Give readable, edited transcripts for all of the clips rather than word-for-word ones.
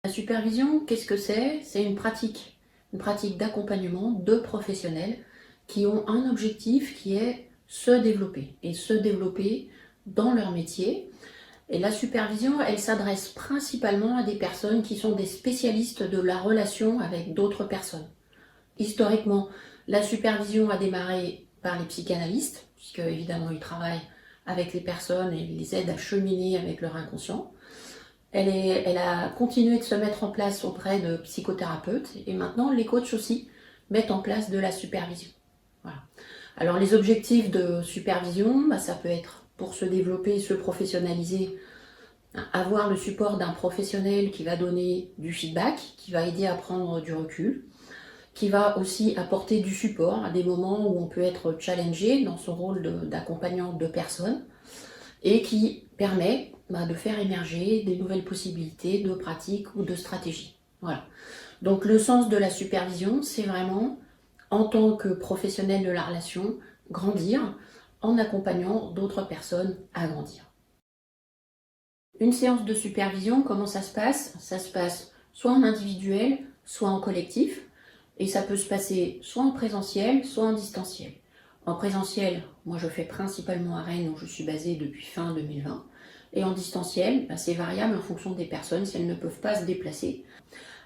La supervision, qu'est-ce que c'est? C'est une pratique d'accompagnement de professionnels qui ont un objectif qui est se développer et se développer dans leur métier. Et la supervision, elle s'adresse principalement à des personnes qui sont des spécialistes de la relation avec d'autres personnes. Historiquement, la supervision a démarré par les psychanalystes, puisque évidemment ils travaillent avec les personnes et les aident à cheminer avec leur inconscient. Elle a continué de se mettre en place auprès de psychothérapeutes et maintenant les coachs aussi mettent en place de la supervision. Voilà. Alors les objectifs de supervision, ça peut être pour se développer, se professionnaliser, avoir le support d'un professionnel qui va donner du feedback, qui va aider à prendre du recul, qui va aussi apporter du support à des moments où on peut être challengé dans son rôle d'accompagnant de personnes et qui permet de faire émerger des nouvelles possibilités de pratiques ou de stratégies. Voilà. Donc le sens de la supervision, c'est vraiment, en tant que professionnel de la relation, grandir en accompagnant d'autres personnes à grandir. Une séance de supervision, comment ça se passe? Ça se passe soit en individuel, soit en collectif, et ça peut se passer soit en présentiel, soit en distanciel. En présentiel, moi je fais principalement à Rennes où je suis basée depuis fin 2020. Et en distanciel, c'est variable en fonction des personnes si elles ne peuvent pas se déplacer.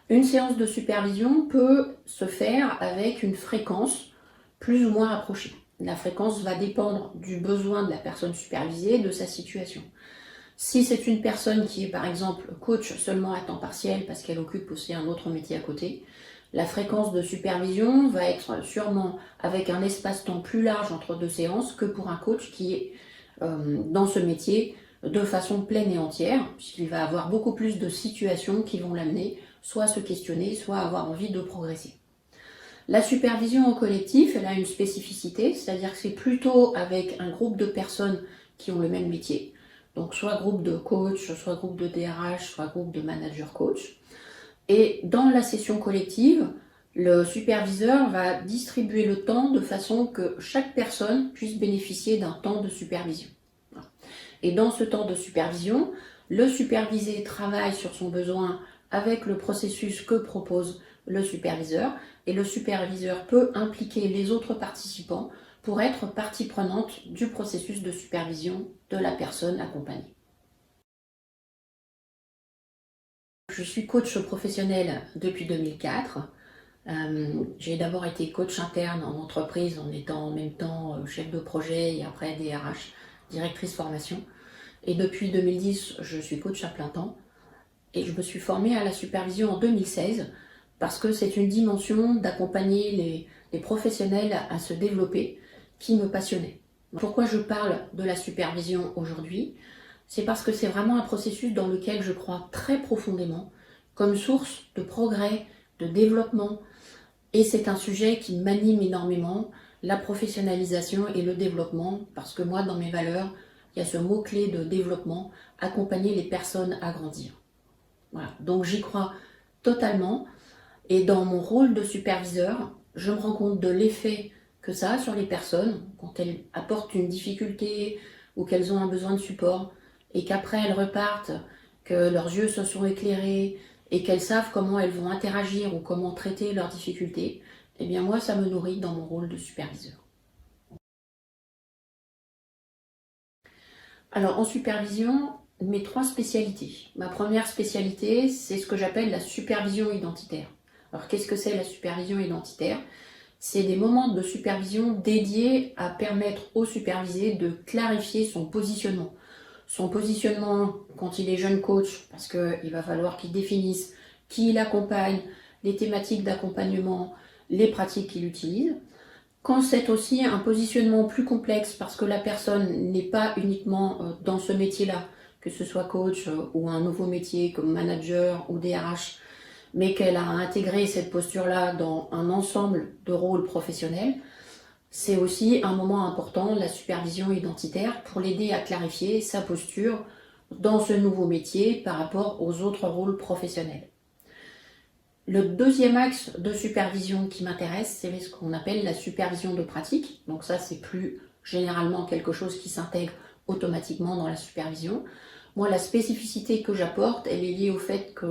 Une séance de supervision peut se faire avec une fréquence plus ou moins rapprochée. La fréquence va dépendre du besoin de la personne supervisée et de sa situation. Si c'est une personne qui est par exemple coach seulement à temps partiel parce qu'elle occupe aussi un autre métier à côté, la fréquence de supervision va être sûrement avec un espace-temps plus large entre deux séances que pour un coach qui est dans ce métier de façon pleine et entière, puisqu'il va avoir beaucoup plus de situations qui vont l'amener soit à se questionner, soit à avoir envie de progresser. La supervision en collectif, elle a une spécificité, c'est-à-dire que c'est plutôt avec un groupe de personnes qui ont le même métier, donc soit groupe de coach, soit groupe de DRH, soit groupe de manager coach. Et dans la session collective, le superviseur va distribuer le temps de façon que chaque personne puisse bénéficier d'un temps de supervision. Et dans ce temps de supervision, le supervisé travaille sur son besoin avec le processus que propose le superviseur et le superviseur peut impliquer les autres participants pour être partie prenante du processus de supervision de la personne accompagnée. Je suis coach professionnel depuis 2004. J'ai d'abord été coach interne en entreprise en étant en même temps chef de projet et après DRH, directrice formation. Et depuis 2010, je suis coach à plein temps. Et je me suis formée à la supervision en 2016 parce que c'est une dimension d'accompagner les professionnels à se développer qui me passionnait. Pourquoi je parle de la supervision aujourd'hui? C'est parce que c'est vraiment un processus dans lequel je crois très profondément comme source de progrès, de développement. Et c'est un sujet qui m'anime énormément, la professionnalisation et le développement, parce que moi, dans mes valeurs, il y a ce mot-clé de développement, accompagner les personnes à grandir. Voilà. Donc j'y crois totalement. Et dans mon rôle de superviseur, je me rends compte de l'effet que ça a sur les personnes quand elles apportent une difficulté ou qu'elles ont un besoin de support et qu'après elles repartent, que leurs yeux se sont éclairés et qu'elles savent comment elles vont interagir ou comment traiter leurs difficultés. Eh bien moi, ça me nourrit dans mon rôle de superviseur. Alors en supervision, mes 3 spécialités. Ma première spécialité, c'est ce que j'appelle la supervision identitaire. Alors qu'est-ce que c'est la supervision identitaire? C'est des moments de supervision dédiés à permettre au supervisé de clarifier son positionnement. Son positionnement quand il est jeune coach, parce qu'il va falloir qu'il définisse qui il accompagne, les thématiques d'accompagnement, les pratiques qu'il utilise. Quand c'est aussi un positionnement plus complexe parce que la personne n'est pas uniquement dans ce métier-là, que ce soit coach ou un nouveau métier comme manager ou DRH, mais qu'elle a intégré cette posture-là dans un ensemble de rôles professionnels, c'est aussi un moment important, la supervision identitaire, pour l'aider à clarifier sa posture dans ce nouveau métier par rapport aux autres rôles professionnels. Le deuxième axe de supervision qui m'intéresse, c'est ce qu'on appelle la supervision de pratique. Donc ça, c'est plus généralement quelque chose qui s'intègre automatiquement dans la supervision. Moi, la spécificité que j'apporte, elle est liée au fait que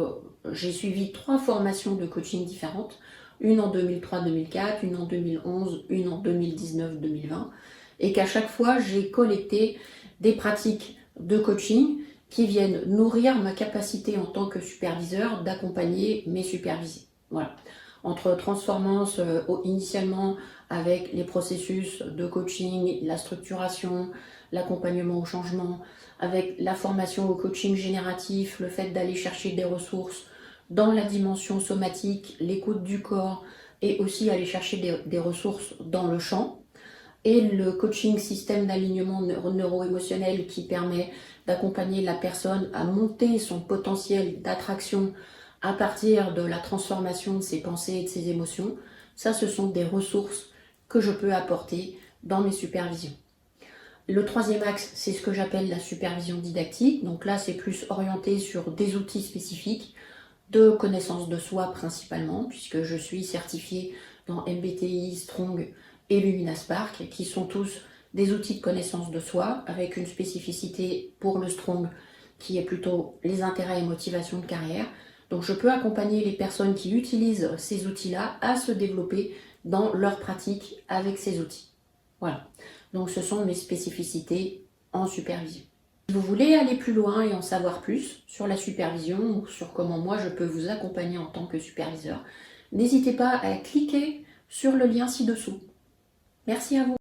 j'ai suivi 3 formations de coaching différentes, une en 2003-2004, une en 2011, une en 2019-2020, et qu'à chaque fois, j'ai collecté des pratiques de coaching qui viennent nourrir ma capacité en tant que superviseur d'accompagner mes supervisés. Voilà. Entre transformance initialement avec les processus de coaching, la structuration, l'accompagnement au changement, avec la formation au coaching génératif, le fait d'aller chercher des ressources dans la dimension somatique, l'écoute du corps, et aussi aller chercher des ressources dans le champ, et le coaching système d'alignement neuro-émotionnel qui permet d'accompagner la personne à monter son potentiel d'attraction à partir de la transformation de ses pensées et de ses émotions. Ça, ce sont des ressources que je peux apporter dans mes supervisions. Le troisième axe, c'est ce que j'appelle la supervision didactique. Donc là, c'est plus orienté sur des outils spécifiques de connaissance de soi principalement, puisque je suis certifiée dans MBTI, Strong et Lumina Spark, qui sont tous des outils de connaissance de soi, avec une spécificité pour le Strong, qui est plutôt les intérêts et motivations de carrière. Donc je peux accompagner les personnes qui utilisent ces outils-là à se développer dans leur pratique avec ces outils. Voilà. Donc ce sont mes spécificités en supervision. Si vous voulez aller plus loin et en savoir plus sur la supervision ou sur comment moi je peux vous accompagner en tant que superviseur, n'hésitez pas à cliquer sur le lien ci-dessous. Merci à vous.